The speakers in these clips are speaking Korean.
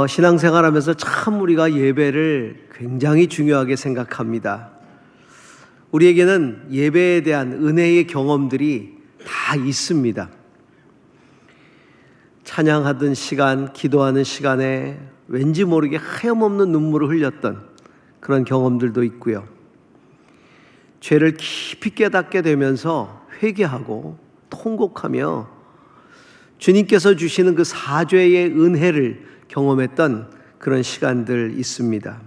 신앙생활하면서 참 우리가 예배를 굉장히 중요하게 생각합니다. 우리에게는 예배에 대한 은혜의 경험들이 다 있습니다. 찬양하던 시간, 기도하는 시간에 왠지 모르게 하염없는 눈물을 흘렸던 그런 경험들도 있고요. 죄를 깊이 깨닫게 되면서 회개하고 통곡하며 주님께서 주시는 그 사죄의 은혜를 경험했던 그런 시간들 있습니다.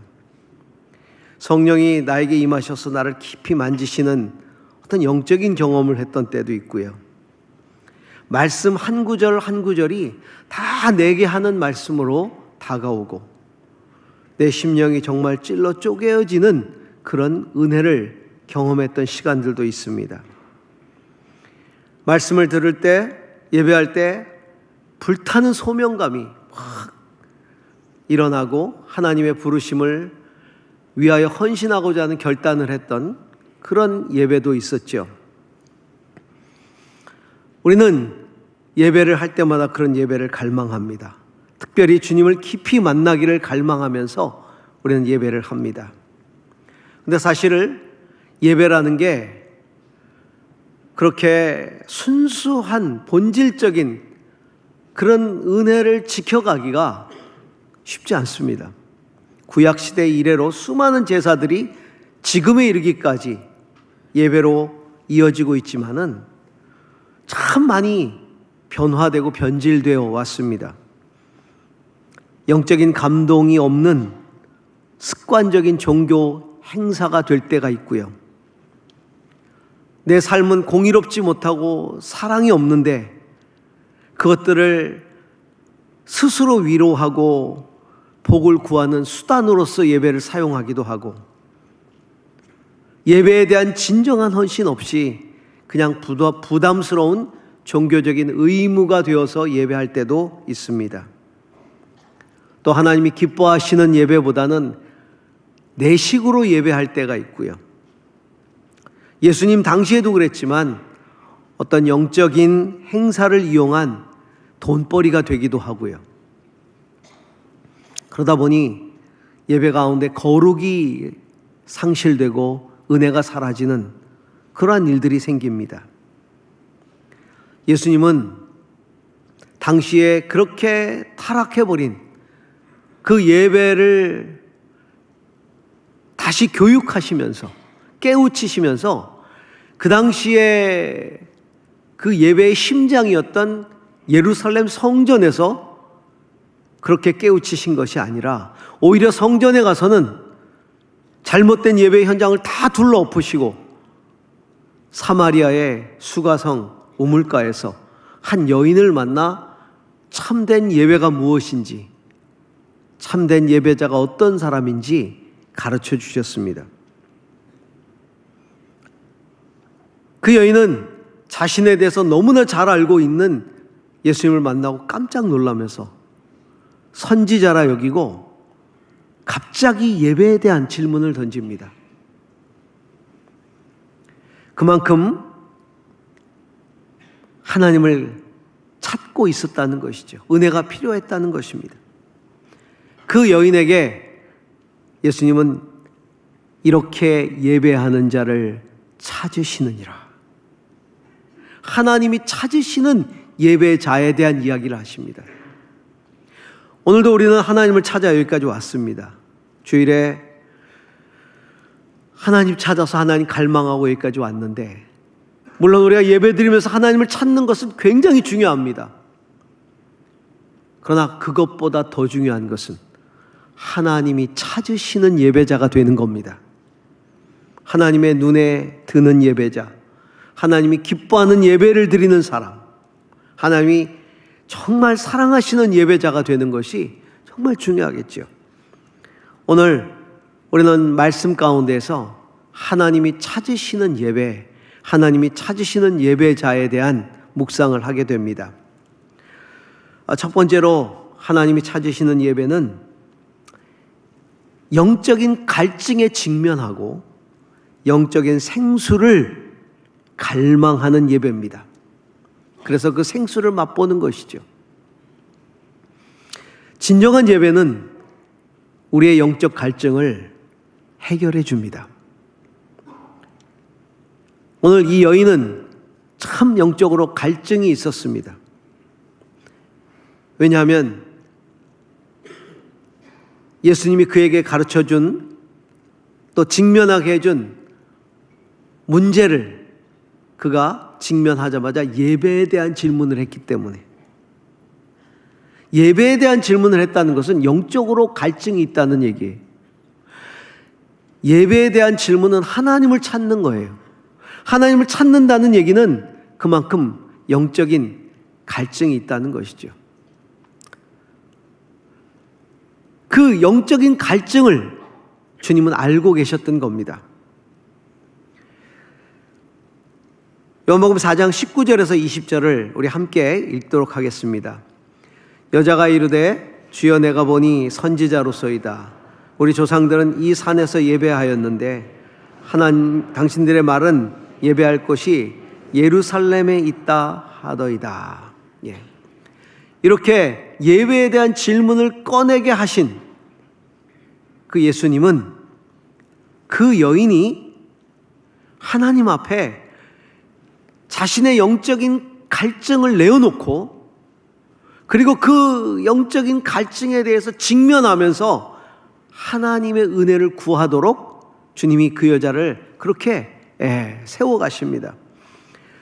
성령이 나에게 임하셔서 나를 깊이 만지시는 어떤 영적인 경험을 했던 때도 있고요. 말씀 한 구절 한 구절이 다 내게 하는 말씀으로 다가오고 내 심령이 정말 찔러 쪼개어지는 그런 은혜를 경험했던 시간들도 있습니다. 말씀을 들을 때, 예배할 때 불타는 소명감이 확 일어나고 하나님의 부르심을 위하여 헌신하고자 하는 결단을 했던 그런 예배도 있었죠. 우리는 예배를 할 때마다 그런 예배를 갈망합니다. 특별히 주님을 깊이 만나기를 갈망하면서 우리는 예배를 합니다. 근데 사실 예배라는 게 그렇게 순수한 본질적인 그런 은혜를 지켜가기가 쉽지 않습니다. 구약시대 이래로 수많은 제사들이 지금에 이르기까지 예배로 이어지고 있지만은 참 많이 변화되고 변질되어 왔습니다. 영적인 감동이 없는 습관적인 종교 행사가 될 때가 있고요. 내 삶은 공의롭지 못하고 사랑이 없는데 그것들을 스스로 위로하고 복을 구하는 수단으로서 예배를 사용하기도 하고, 예배에 대한 진정한 헌신 없이 그냥 부담스러운 종교적인 의무가 되어서 예배할 때도 있습니다. 또 하나님이 기뻐하시는 예배보다는 내 식으로 예배할 때가 있고요. 예수님 당시에도 그랬지만 어떤 영적인 행사를 이용한 돈벌이가 되기도 하고요. 그러다 보니 예배 가운데 거룩이 상실되고 은혜가 사라지는 그러한 일들이 생깁니다. 예수님은 당시에 그렇게 타락해버린 그 예배를 다시 교육하시면서 깨우치시면서 그 당시에 그 예배의 심장이었던 예루살렘 성전에서 그렇게 깨우치신 것이 아니라 오히려 성전에 가서는 잘못된 예배 현장을 다 둘러엎으시고 사마리아의 수가성 우물가에서 한 여인을 만나 참된 예배가 무엇인지, 참된 예배자가 어떤 사람인지 가르쳐 주셨습니다. 그 여인은 자신에 대해서 너무나 잘 알고 있는 예수님을 만나고 깜짝 놀라면서 선지자라 여기고 갑자기 예배에 대한 질문을 던집니다. 그만큼 하나님을 찾고 있었다는 것이죠. 은혜가 필요했다는 것입니다. 그 여인에게 예수님은 이렇게 예배하는 자를 찾으시느니라, 하나님이 찾으시는 예배자에 대한 이야기를 하십니다. 오늘도 우리는 하나님을 찾아 여기까지 왔습니다. 주일에 하나님 찾아서 하나님 갈망하고 여기까지 왔는데, 물론 우리가 예배드리면서 하나님을 찾는 것은 굉장히 중요합니다. 그러나 그것보다 더 중요한 것은 하나님이 찾으시는 예배자가 되는 겁니다. 하나님의 눈에 드는 예배자, 하나님이 기뻐하는 예배를 드리는 사람, 하나님이 정말 사랑하시는 예배자가 되는 것이 정말 중요하겠죠. 오늘 우리는 말씀 가운데서 하나님이 찾으시는 예배, 하나님이 찾으시는 예배자에 대한 묵상을 하게 됩니다. 첫 번째로 하나님이 찾으시는 예배는 영적인 갈증에 직면하고 영적인 생수를 갈망하는 예배입니다. 그래서 그 생수를 맛보는 것이죠. 진정한 예배는 우리의 영적 갈증을 해결해 줍니다. 오늘 이 여인은 참 영적으로 갈증이 있었습니다. 왜냐하면 예수님이 그에게 가르쳐준, 또 직면하게 해준 문제를 그가 직면하자마자 예배에 대한 질문을 했기 때문에, 예배에 대한 질문을 했다는 것은 영적으로 갈증이 있다는 얘기예요. 예배에 대한 질문은 하나님을 찾는 거예요. 하나님을 찾는다는 얘기는 그만큼 영적인 갈증이 있다는 것이죠. 그 영적인 갈증을 주님은 알고 계셨던 겁니다. 요한복음 4장 19절에서 20절을 우리 함께 읽도록 하겠습니다. 여자가 이르되 주여 내가 보니 선지자로소이다. 우리 조상들은 이 산에서 예배하였는데 하나님 당신들의 말은 예배할 곳이 예루살렘에 있다 하더이다. 예. 이렇게 예배에 대한 질문을 꺼내게 하신 그 예수님은 그 여인이 하나님 앞에 자신의 영적인 갈증을 내어놓고, 그리고 그 영적인 갈증에 대해서 직면하면서 하나님의 은혜를 구하도록 주님이 그 여자를 그렇게 세워가십니다.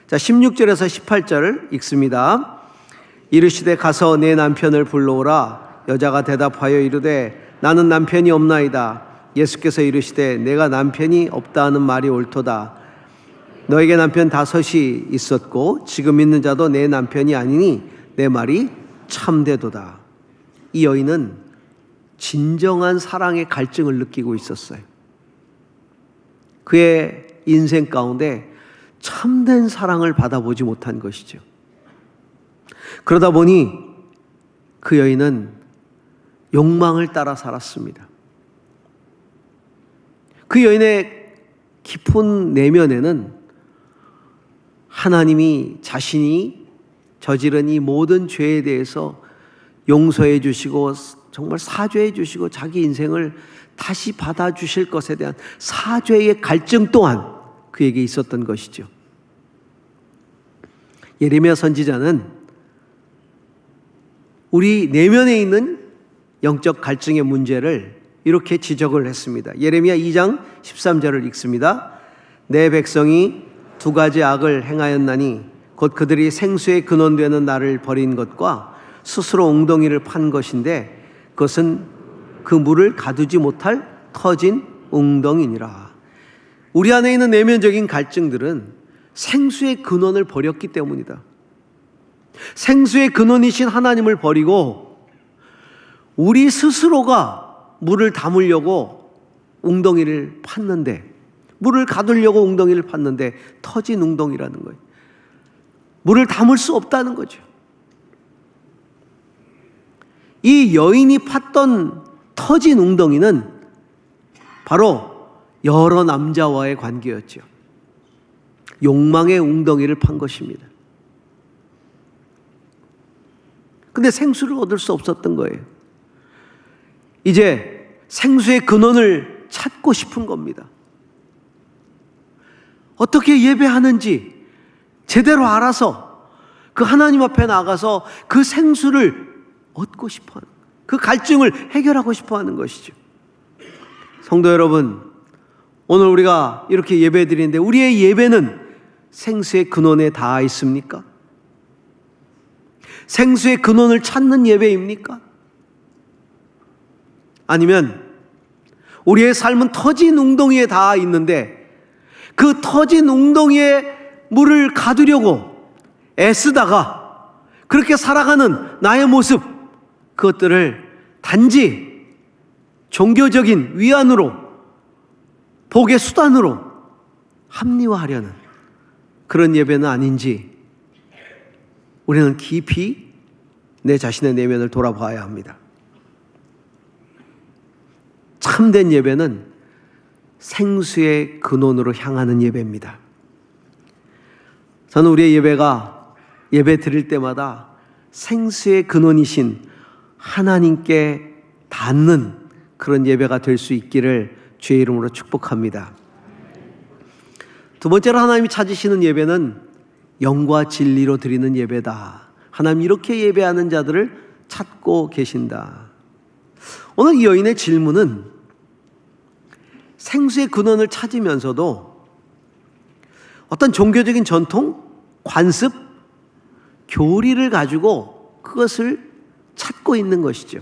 자, 16절에서 18절을 읽습니다. 이르시되 가서 내 남편을 불러오라. 여자가 대답하여 이르되 나는 남편이 없나이다. 예수께서 이르시되 내가 남편이 없다 하는 말이 옳도다. 너에게 남편 5이 있었고 지금 있는 자도 내 남편이 아니니 내 말이 참되도다. 이 여인은 진정한 사랑의 갈증을 느끼고 있었어요. 그의 인생 가운데 참된 사랑을 받아보지 못한 것이죠. 그러다 보니 그 여인은 욕망을 따라 살았습니다. 그 여인의 깊은 내면에는 하나님이 자신이 저지른 이 모든 죄에 대해서 용서해 주시고 정말 사죄해 주시고 자기 인생을 다시 받아주실 것에 대한 사죄의 갈증 또한 그에게 있었던 것이죠. 예레미야 선지자는 우리 내면에 있는 영적 갈증의 문제를 이렇게 지적을 했습니다. 예레미야 2장 13절을 읽습니다. 내 백성이 2가지 악을 행하였나니 곧 그들이 생수의 근원되는 나를 버린 것과 스스로 웅덩이를 판 것인데 그것은 그 물을 가두지 못할 터진 웅덩이니라. 우리 안에 있는 내면적인 갈증들은 생수의 근원을 버렸기 때문이다. 생수의 근원이신 하나님을 버리고 우리 스스로가 물을 담으려고 웅덩이를 팠는데, 물을 가두려고 웅덩이를 팠는데 터진 웅덩이라는 거예요. 물을 담을 수 없다는 거죠. 이 여인이 팠던 터진 웅덩이는 바로 여러 남자와의 관계였죠. 욕망의 웅덩이를 판 것입니다. 근데 생수를 얻을 수 없었던 거예요. 이제 생수의 근원을 찾고 싶은 겁니다. 어떻게 예배하는지 제대로 알아서 그 하나님 앞에 나가서 그 생수를 얻고 싶어하는, 그 갈증을 해결하고 싶어하는 것이죠. 성도 여러분, 오늘 우리가 이렇게 예배 드리는데 우리의 예배는 생수의 근원에 닿아 있습니까? 생수의 근원을 찾는 예배입니까? 아니면 우리의 삶은 터진 웅덩이에 닿아 있는데 그 터진 웅덩이에 물을 가두려고 애쓰다가 그렇게 살아가는 나의 모습, 그것들을 단지 종교적인 위안으로, 복의 수단으로 합리화하려는 그런 예배는 아닌지 우리는 깊이 내 자신의 내면을 돌아봐야 합니다. 참된 예배는 생수의 근원으로 향하는 예배입니다. 저는 우리의 예배가 예배 드릴 때마다 생수의 근원이신 하나님께 닿는 그런 예배가 될 수 있기를 주의 이름으로 축복합니다. 두 번째로 하나님이 찾으시는 예배는 영과 진리로 드리는 예배다. 하나님 이렇게 예배하는 자들을 찾고 계신다. 오늘 이 여인의 질문은 생수의 근원을 찾으면서도 어떤 종교적인 전통, 관습, 교리를 가지고 그것을 찾고 있는 것이죠.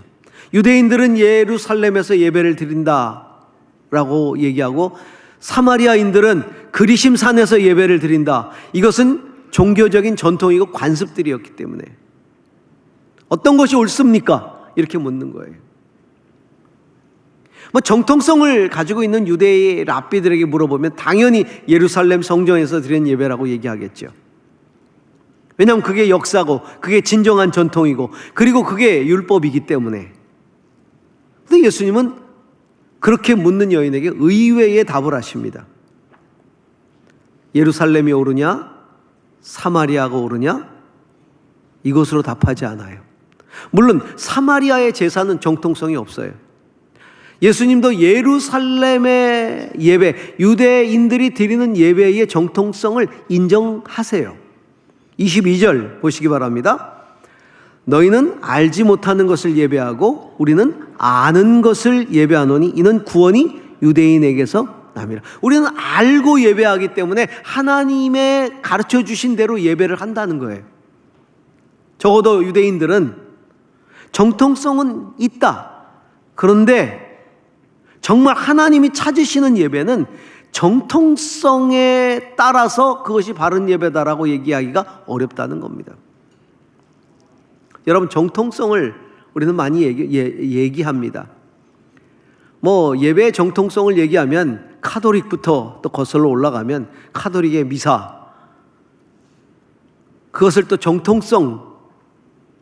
유대인들은 예루살렘에서 예배를 드린다라고 얘기하고 사마리아인들은 그리심 산에서 예배를 드린다. 이것은 종교적인 전통이고 관습들이었기 때문에 어떤 것이 옳습니까? 이렇게 묻는 거예요. 정통성을 가지고 있는 유대의 랍비들에게 물어보면 당연히 예루살렘 성전에서 드리는 예배라고 얘기하겠죠. 왜냐하면 그게 역사고 그게 진정한 전통이고 그리고 그게 율법이기 때문에. 근데 예수님은 그렇게 묻는 여인에게 의외의 답을 하십니다. 예루살렘이 옳으냐? 사마리아가 옳으냐? 이것으로 답하지 않아요. 물론 사마리아의 제사는 정통성이 없어요. 예수님도 예루살렘의 예배, 유대인들이 드리는 예배의 정통성을 인정하세요. 22절 보시기 바랍니다. 너희는 알지 못하는 것을 예배하고 우리는 아는 것을 예배하노니 이는 구원이 유대인에게서 남이라. 우리는 알고 예배하기 때문에 하나님의 가르쳐 주신 대로 예배를 한다는 거예요. 적어도 유대인들은 정통성은 있다. 그런데 정말 하나님이 찾으시는 예배는 정통성에 따라서 그것이 바른 예배다라고 얘기하기가 어렵다는 겁니다. 여러분, 정통성을 우리는 많이 얘기합니다. 예배의 정통성을 얘기하면 카톨릭부터 또 거슬러 올라가면 카톨릭의 미사, 그것을 또 정통성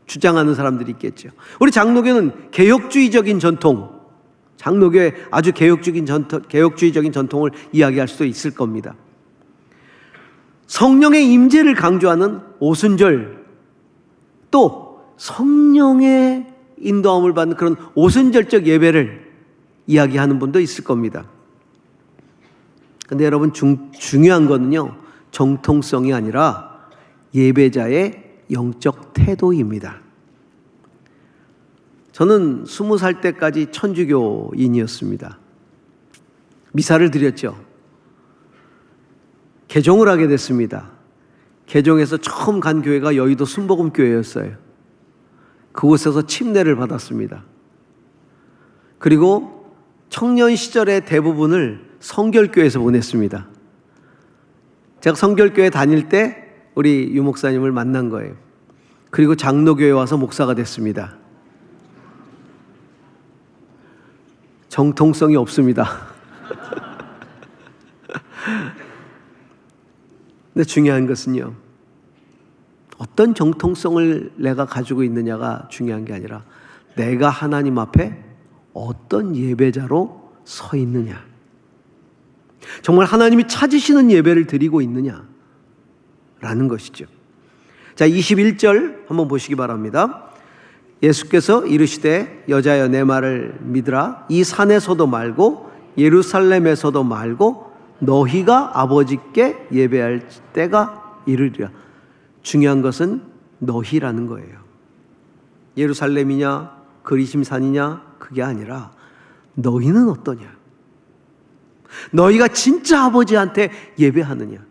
주장하는 사람들이 있겠죠. 우리 장로교는 개혁주의적인 전통, 장로교의 아주 개혁주의적인 전통을 이야기할 수도 있을 겁니다. 성령의 임재를 강조하는 오순절, 또 성령의 인도함을 받는 그런 오순절적 예배를 이야기하는 분도 있을 겁니다. 그런데 여러분, 중요한 거는요, 정통성이 아니라 예배자의 영적 태도입니다. 저는 20살 때까지 천주교인이었습니다. 미사를 드렸죠. 개종을 하게 됐습니다. 개종해서 처음 간 교회가 여의도 순복음교회였어요. 그곳에서 침례를 받았습니다. 그리고 청년 시절의 대부분을 성결교회에서 보냈습니다. 제가 성결교회 다닐 때 우리 유 목사님을 만난 거예요. 그리고 장로교회 와서 목사가 됐습니다. 정통성이 없습니다. 근데 중요한 것은요, 어떤 정통성을 내가 가지고 있느냐가 중요한 게 아니라 내가 하나님 앞에 어떤 예배자로 서 있느냐, 정말 하나님이 찾으시는 예배를 드리고 있느냐라는 것이죠. 자, 21절 한번 보시기 바랍니다. 예수께서 이르시되 여자여 내 말을 믿으라. 이 산에서도 말고 예루살렘에서도 말고 너희가 아버지께 예배할 때가 이르리라. 중요한 것은 너희라는 거예요. 예루살렘이냐 그리심산이냐 그게 아니라 너희는 어떠냐, 너희가 진짜 아버지한테 예배하느냐.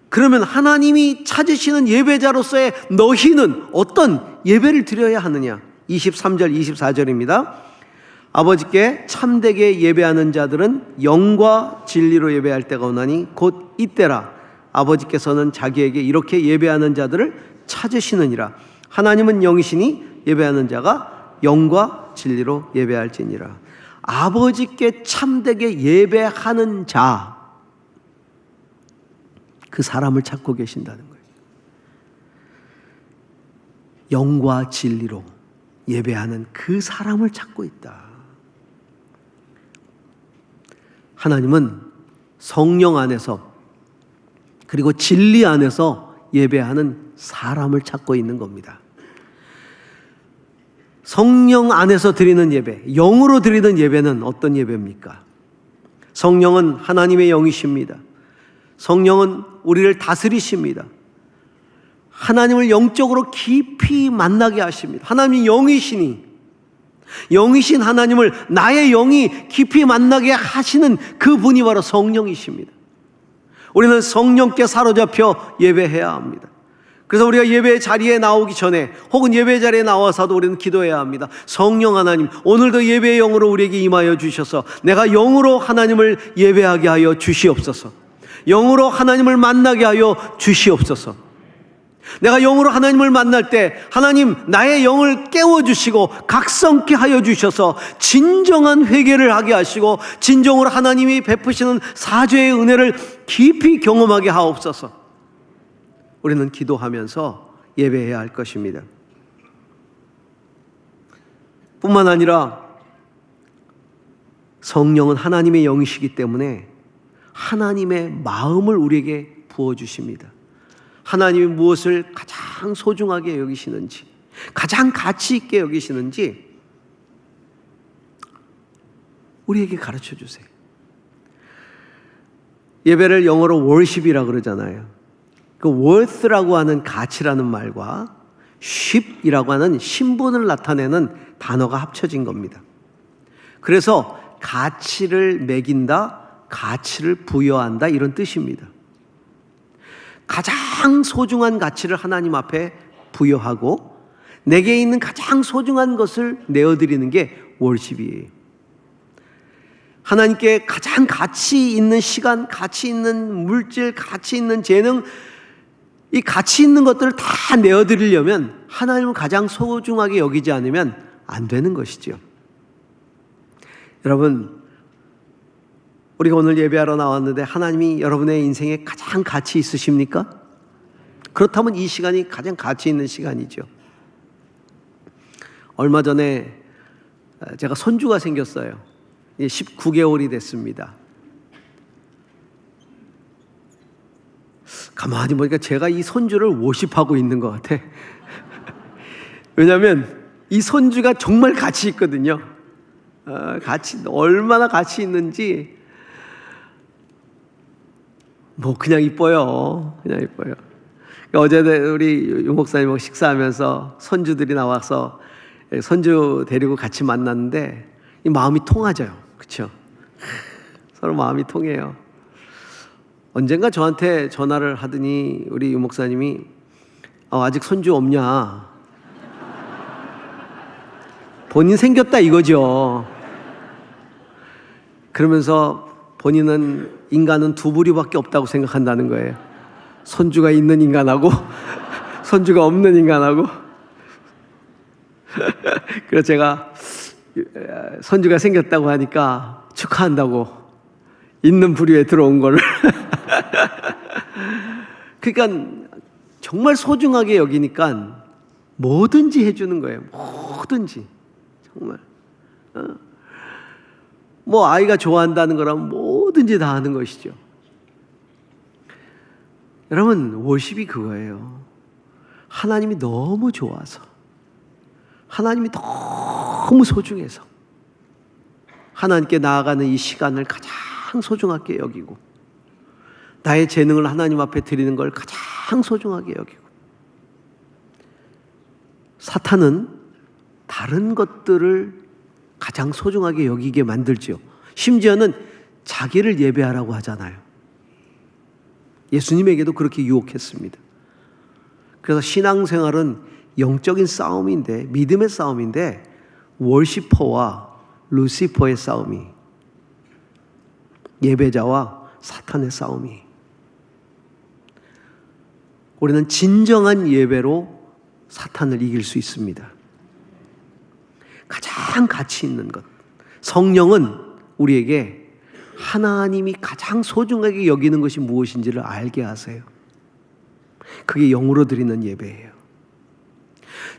그러면 하나님이 찾으시는 예배자로서의 너희는 어떤 예배를 드려야 하느냐. 23절 24절입니다. 아버지께 참되게 예배하는 자들은 영과 진리로 예배할 때가 오나니 곧 이때라. 아버지께서는 자기에게 이렇게 예배하는 자들을 찾으시느니라. 하나님은 영이시니 예배하는 자가 영과 진리로 예배할지니라. 아버지께 참되게 예배하는 자, 그 사람을 찾고 계신다는 거예요. 영과 진리로 예배하는 그 사람을 찾고 있다. 하나님은 성령 안에서 그리고 진리 안에서 예배하는 사람을 찾고 있는 겁니다. 성령 안에서 드리는 예배, 영으로 드리는 예배는 어떤 예배입니까? 성령은 하나님의 영이십니다. 성령은 우리를 다스리십니다. 하나님을 영적으로 깊이 만나게 하십니다. 하나님이 영이시니 영이신 하나님을 나의 영이 깊이 만나게 하시는 그분이 바로 성령이십니다. 우리는 성령께 사로잡혀 예배해야 합니다. 그래서 우리가 예배 자리에 나오기 전에 혹은 예배 자리에 나와서도 우리는 기도해야 합니다. 성령 하나님, 오늘도 예배의 영으로 우리에게 임하여 주셔서 내가 영으로 하나님을 예배하게 하여 주시옵소서. 영으로 하나님을 만나게 하여 주시옵소서. 내가 영으로 하나님을 만날 때 하나님 나의 영을 깨워주시고 각성케 하여 주셔서 진정한 회개를 하게 하시고 진정으로 하나님이 베푸시는 사죄의 은혜를 깊이 경험하게 하옵소서. 우리는 기도하면서 예배해야 할 것입니다. 뿐만 아니라 성령은 하나님의 영이시기 때문에 하나님의 마음을 우리에게 부어주십니다. 하나님이 무엇을 가장 소중하게 여기시는지, 가장 가치 있게 여기시는지 우리에게 가르쳐 주세요. 예배를 영어로 worship이라고 그러잖아요. 그 worth라고 하는 가치라는 말과 ship이라고 하는 신분을 나타내는 단어가 합쳐진 겁니다. 그래서 가치를 매긴다, 가치를 부여한다 이런 뜻입니다. 가장 소중한 가치를 하나님 앞에 부여하고 내게 있는 가장 소중한 것을 내어드리는 게 월십이에요. 하나님께 가장 가치 있는 시간, 가치 있는 물질, 가치 있는 재능, 이 가치 있는 것들을 다 내어드리려면 하나님을 가장 소중하게 여기지 않으면 안 되는 것이죠. 여러분, 우리가 오늘 예배하러 나왔는데 하나님이 여러분의 인생에 가장 가치 있으십니까? 그렇다면 이 시간이 가장 가치 있는 시간이죠. 얼마 전에 제가 손주가 생겼어요. 19개월이 됐습니다. 가만히 보니까 제가 이 손주를 워십하고 있는 것 같아. 왜냐하면 이 손주가 정말 가치 있거든요. 얼마나 가치 있는지 그냥 이뻐요. 그냥 이뻐요. 어제 우리 유 목사님하고 식사하면서 손주들이 나와서 손주 데리고 같이 만났는데 이 마음이 통하죠. 그렇죠? 서로 마음이 통해요. 언젠가 저한테 전화를 하더니 우리 유 목사님이 아직 손주 없냐? 본인 생겼다 이거죠. 그러면서 본인은 인간은 두 부류밖에 없다고 생각한다는 거예요. 손주가 있는 인간하고 손주가 없는 인간하고. 그래서 제가 손주가 생겼다고 하니까 축하한다고 있는 부류에 들어온 거를 그러니까 정말 소중하게 여기니까 뭐든지 해주는 거예요. 뭐든지 정말 아이가 좋아한다는 거라면 뭐든지 다 하는 것이죠. 여러분, 워십이 그거예요. 하나님이 너무 좋아서, 하나님이 너무 소중해서 하나님께 나아가는 이 시간을 가장 소중하게 여기고 나의 재능을 하나님 앞에 드리는 걸 가장 소중하게 여기고, 사탄은 다른 것들을 가장 소중하게 여기게 만들죠. 심지어는 자기를 예배하라고 하잖아요. 예수님에게도 그렇게 유혹했습니다. 그래서 신앙생활은 영적인 싸움인데, 믿음의 싸움인데 월시퍼와 루시퍼의 싸움이, 예배자와 사탄의 싸움이, 우리는 진정한 예배로 사탄을 이길 수 있습니다. 가장 가치 있는 것, 성령은 우리에게 하나님이 가장 소중하게 여기는 것이 무엇인지를 알게 하세요. 그게 영으로 드리는 예배예요.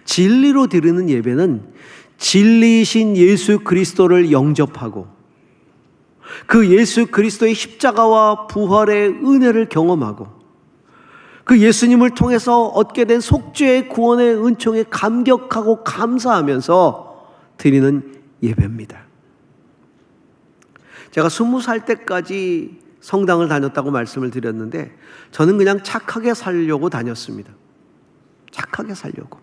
진리로 드리는 예배는 진리이신 예수 그리스도를 영접하고 그 예수 그리스도의 십자가와 부활의 은혜를 경험하고 그 예수님을 통해서 얻게 된 속죄의 구원의 은총에 감격하고 감사하면서 드리는 예배입니다. 제가 20살 때까지 성당을 다녔다고 말씀을 드렸는데 저는 그냥 착하게 살려고 다녔습니다. 착하게 살려고.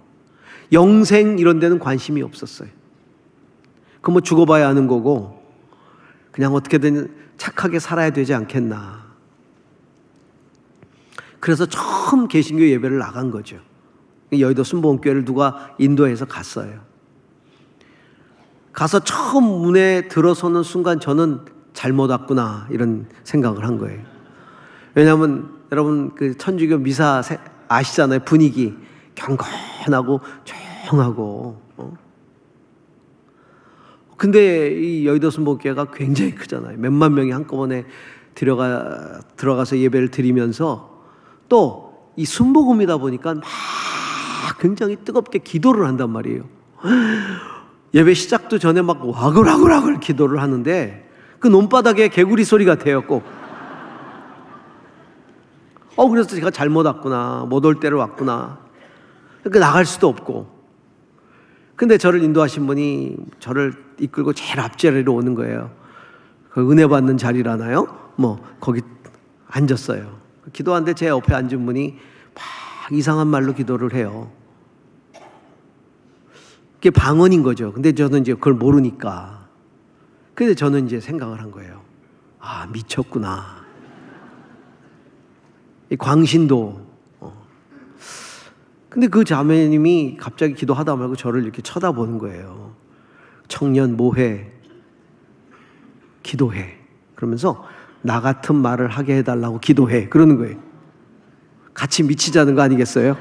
영생 이런 데는 관심이 없었어요. 그 뭐 죽어봐야 하는 거고 그냥 어떻게든 착하게 살아야 되지 않겠나. 그래서 처음 개신교 예배를 나간 거죠. 여의도 순복음교회를 누가 인도해서 갔어요. 가서 처음 문에 들어서는 순간 저는 잘못 왔구나 이런 생각을 한 거예요. 왜냐하면 여러분 그 천주교 미사 아시잖아요. 분위기 경건하고 조용하고. 근데 이 여의도 순복음교회가 굉장히 크잖아요. 몇만 명이 한꺼번에 들어가서 예배를 드리면서 또 이 순복음이다 보니까 막 굉장히 뜨겁게 기도를 한단 말이에요. 예배 시작도 전에 막 와글와글와글 기도를 하는데 그 논바닥에 개구리 소리 같아요, 꼭. 그래서 제가 잘못 왔구나, 못 올 때를 왔구나. 그러니까 나갈 수도 없고. 근데 저를 인도하신 분이 저를 이끌고 제일 앞자리로 오는 거예요. 그 은혜 받는 자리라나요? 거기 앉았어요. 기도하는데 제 옆에 앉은 분이 막 이상한 말로 기도를 해요. 그게 방언인 거죠. 근데 저는 이제 그걸 모르니까. 근데 저는 이제 생각을 한 거예요. 아, 미쳤구나. 이 광신도. 근데 그 자매님이 갑자기 기도하다 말고 저를 이렇게 쳐다보는 거예요. 청년 뭐해? 기도해. 그러면서 나 같은 말을 하게 해달라고 기도해. 그러는 거예요. 같이 미치자는 거 아니겠어요?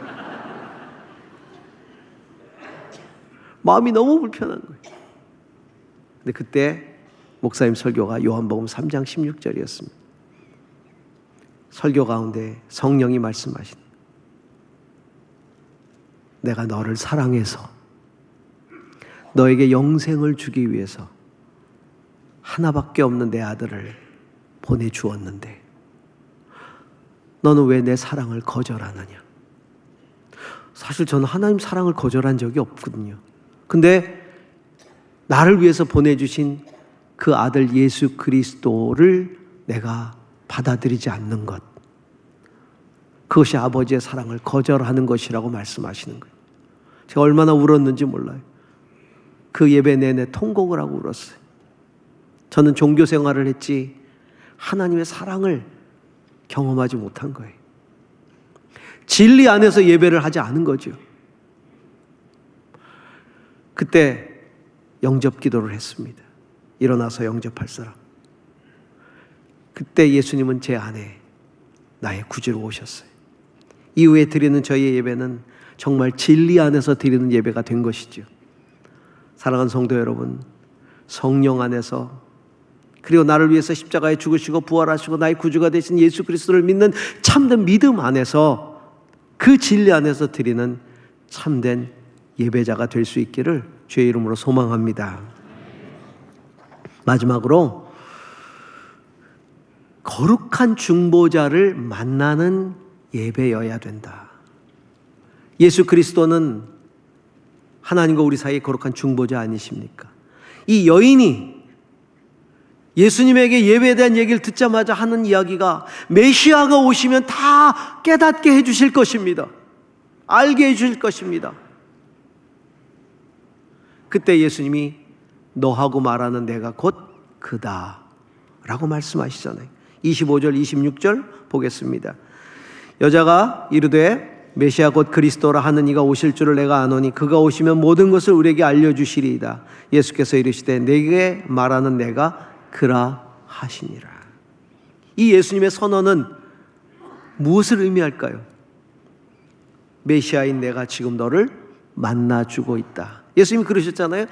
마음이 너무 불편한 거예요. 근데 그때 목사님 설교가 요한복음 3장 16절이었습니다. 설교 가운데 성령이 말씀하신 내가 너를 사랑해서 너에게 영생을 주기 위해서 하나밖에 없는 내 아들을 보내주었는데 너는 왜 내 사랑을 거절하느냐. 사실 저는 하나님 사랑을 거절한 적이 없거든요. 근데 나를 위해서 보내주신 그 아들 예수 그리스도를 내가 받아들이지 않는 것, 그것이 아버지의 사랑을 거절하는 것이라고 말씀하시는 거예요. 제가 얼마나 울었는지 몰라요. 그 예배 내내 통곡을 하고 울었어요. 저는 종교 생활을 했지 하나님의 사랑을 경험하지 못한 거예요. 진리 안에서 예배를 하지 않은 거죠. 그때 영접 기도를 했습니다. 일어나서 영접할 사람. 그때 예수님은 제 안에 나의 구주로 오셨어요. 이후에 드리는 저희의 예배는 정말 진리 안에서 드리는 예배가 된 것이죠. 사랑하는 성도 여러분, 성령 안에서 그리고 나를 위해서 십자가에 죽으시고 부활하시고 나의 구주가 되신 예수 그리스도를 믿는 참된 믿음 안에서 그 진리 안에서 드리는 참된 예배자가 될 수 있기를 주의 이름으로 소망합니다. 마지막으로 거룩한 중보자를 만나는 예배여야 된다. 예수 그리스도는 하나님과 우리 사이의 거룩한 중보자 아니십니까? 이 여인이 예수님에게 예배에 대한 얘기를 듣자마자 하는 이야기가 메시아가 오시면 다 깨닫게 해주실 것입니다. 알게 해주실 것입니다. 그때 예수님이 너하고 말하는 내가 곧 그다 라고 말씀하시잖아요. 25절 26절 보겠습니다. 여자가 이르되 메시아 곧 그리스도라 하는 이가 오실 줄을 내가 아노니 그가 오시면 모든 것을 우리에게 알려주시리이다. 예수께서 이르시되 내게 말하는 내가 그라 하시니라. 이 예수님의 선언은 무엇을 의미할까요? 메시아인 내가 지금 너를 만나주고 있다. 예수님이 그러셨잖아요.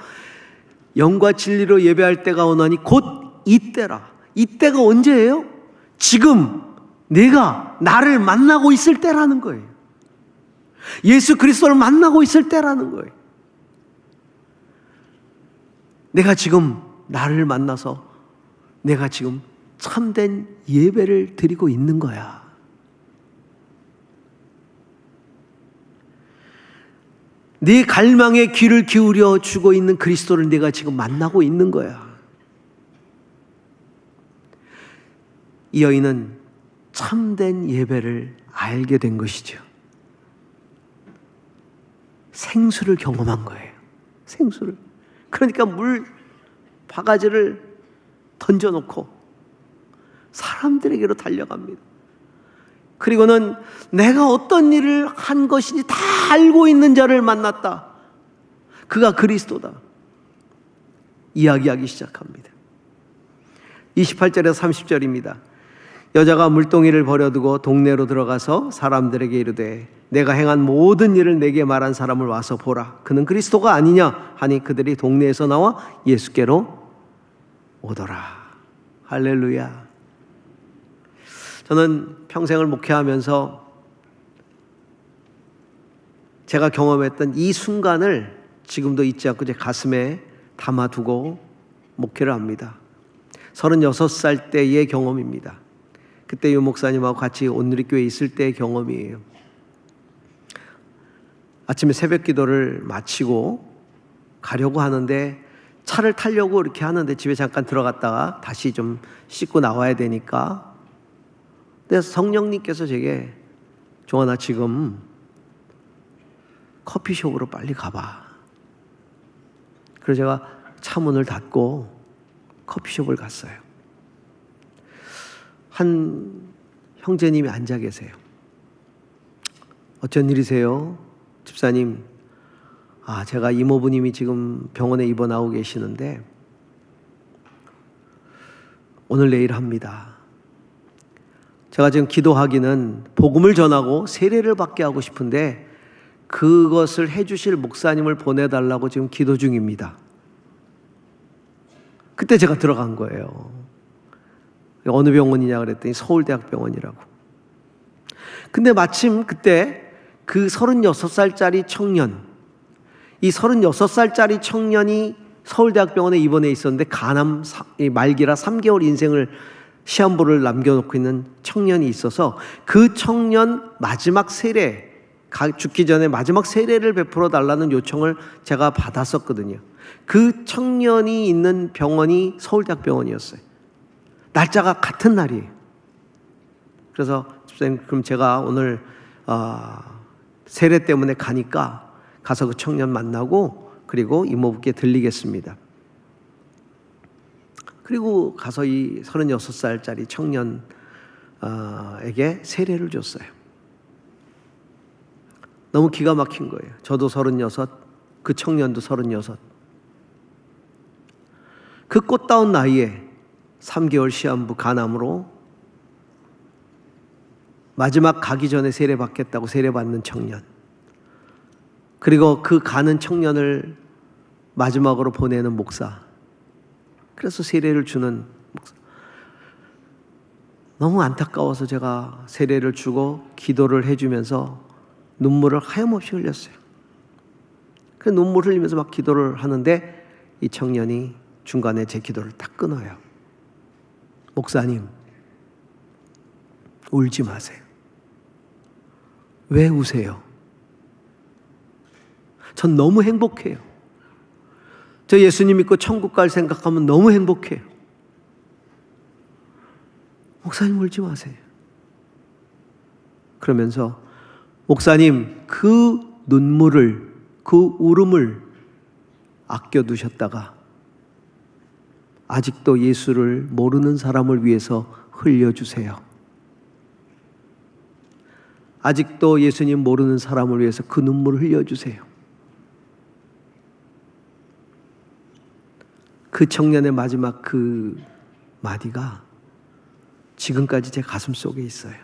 영과 진리로 예배할 때가 오나니 곧 이때라. 이때가 언제예요? 지금 내가 나를 만나고 있을 때라는 거예요. 예수 그리스도를 만나고 있을 때라는 거예요. 내가 지금 나를 만나서 내가 지금 참된 예배를 드리고 있는 거야. 네 갈망에 귀를 기울여 주고 있는 그리스도를 네가 지금 만나고 있는 거야. 이 여인은 참된 예배를 알게 된 것이죠. 생수를 경험한 거예요. 생수를. 그러니까 물 바가지를 던져놓고 사람들에게로 달려갑니다. 그리고는 내가 어떤 일을 한 것인지 다 알고 있는 자를 만났다. 그가 그리스도다. 이야기하기 시작합니다. 28절에서 30절입니다. 여자가 물동이를 버려두고 동네로 들어가서 사람들에게 이르되 내가 행한 모든 일을 내게 말한 사람을 와서 보라. 그는 그리스도가 아니냐 하니 그들이 동네에서 나와 예수께로 오더라. 할렐루야. 저는 평생을 목회하면서 제가 경험했던 이 순간을 지금도 잊지 않고 제 가슴에 담아두고 목회를 합니다. 36살 때의 경험입니다. 그때 유 목사님하고 같이 온누리교회에 있을 때의 경험이에요. 아침에 새벽 기도를 마치고 가려고 하는데 차를 타려고 이렇게 하는데 집에 잠깐 들어갔다가 다시 좀 씻고 나와야 되니까, 그래서 성령님께서 제게 종아나 지금 커피숍으로 빨리 가봐. 그래서 제가 차 문을 닫고 커피숍을 갔어요. 한 형제님이 앉아 계세요. 어쩐 일이세요? 집사님, 제가 이모부님이 지금 병원에 입원 나오고 계시는데 오늘 내일 합니다. 제가 지금 기도하기는 복음을 전하고 세례를 받게 하고 싶은데 그것을 해주실 목사님을 보내달라고 지금 기도 중입니다. 그때 제가 들어간 거예요. 어느 병원이냐 그랬더니 서울대학병원이라고. 근데 마침 그때 그 36살짜리 청년, 이 36살짜리 청년이 서울대학병원에 입원해 있었는데 간암 말기라 3개월 인생을 시한부를 남겨놓고 있는 청년이 있어서 그 청년 마지막 세례, 죽기 전에 마지막 세례를 베풀어 달라는 요청을 제가 받았었거든요. 그 청년이 있는 병원이 서울대학병원이었어요. 날짜가 같은 날이에요. 그래서 집사님, 그럼 제가 오늘 세례 때문에 가니까 가서 그 청년 만나고 그리고 이모부께 들리겠습니다. 그리고 가서 이 36살짜리 청년에게 세례를 줬어요. 너무 기가 막힌 거예요. 저도 36, 그 청년도 36. 그 꽃다운 나이에 3개월 시한부 간암으로 마지막 가기 전에 세례 받겠다고 세례 받는 청년, 그리고 그 가는 청년을 마지막으로 보내는 목사, 그래서 세례를 주는 목사. 너무 안타까워서 제가 세례를 주고 기도를 해주면서 눈물을 하염없이 흘렸어요. 그 눈물 흘리면서 막 기도를 하는데 이 청년이 중간에 제 기도를 딱 끊어요. 목사님, 울지 마세요. 왜 우세요? 전 너무 행복해요. 저 예수님 믿고 천국 갈 생각하면 너무 행복해요. 목사님, 울지 마세요. 그러면서 목사님, 그 눈물을, 그 울음을 아껴두셨다가 아직도 예수를 모르는 사람을 위해서 흘려주세요. 아직도 예수님 모르는 사람을 위해서 그 눈물을 흘려주세요. 그 청년의 마지막 그 마디가 지금까지 제 가슴 속에 있어요.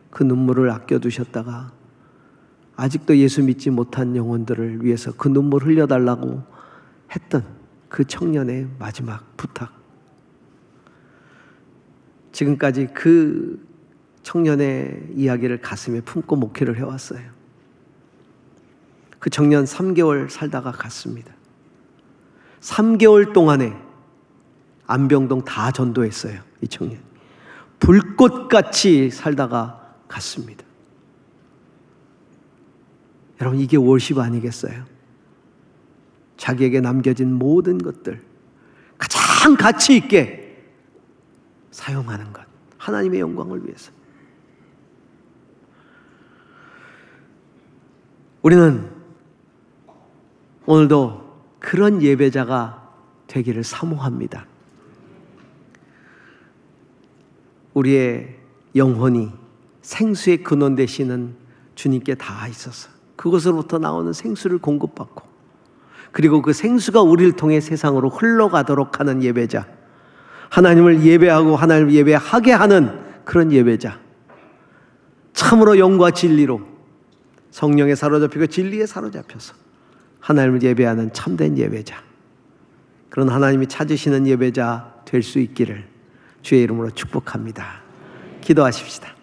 그 눈물을 아껴두셨다가 아직도 예수 믿지 못한 영혼들을 위해서 그 눈물 흘려달라고 했던 그 청년의 마지막 부탁. 지금까지 그 청년의 이야기를 가슴에 품고 목회를 해왔어요. 그 청년 3개월 살다가 갔습니다. 3개월 동안에 안병동 다 전도했어요. 이 청년 불꽃같이 살다가 갔습니다. 여러분, 이게 월십 아니겠어요? 자기에게 남겨진 모든 것들 가장 가치 있게 사용하는 것, 하나님의 영광을 위해서. 우리는 오늘도 그런 예배자가 되기를 사모합니다. 우리의 영혼이 생수의 근원 되시는 주님께 닿아 있어서 그것으로부터 나오는 생수를 공급받고, 그리고 그 생수가 우리를 통해 세상으로 흘러가도록 하는 예배자, 하나님을 예배하고 하나님을 예배하게 하는 그런 예배자, 참으로 영과 진리로 성령에 사로잡히고 진리에 사로잡혀서 하나님을 예배하는 참된 예배자, 그런 하나님이 찾으시는 예배자 될 수 있기를 주의 이름으로 축복합니다. 기도하십시다.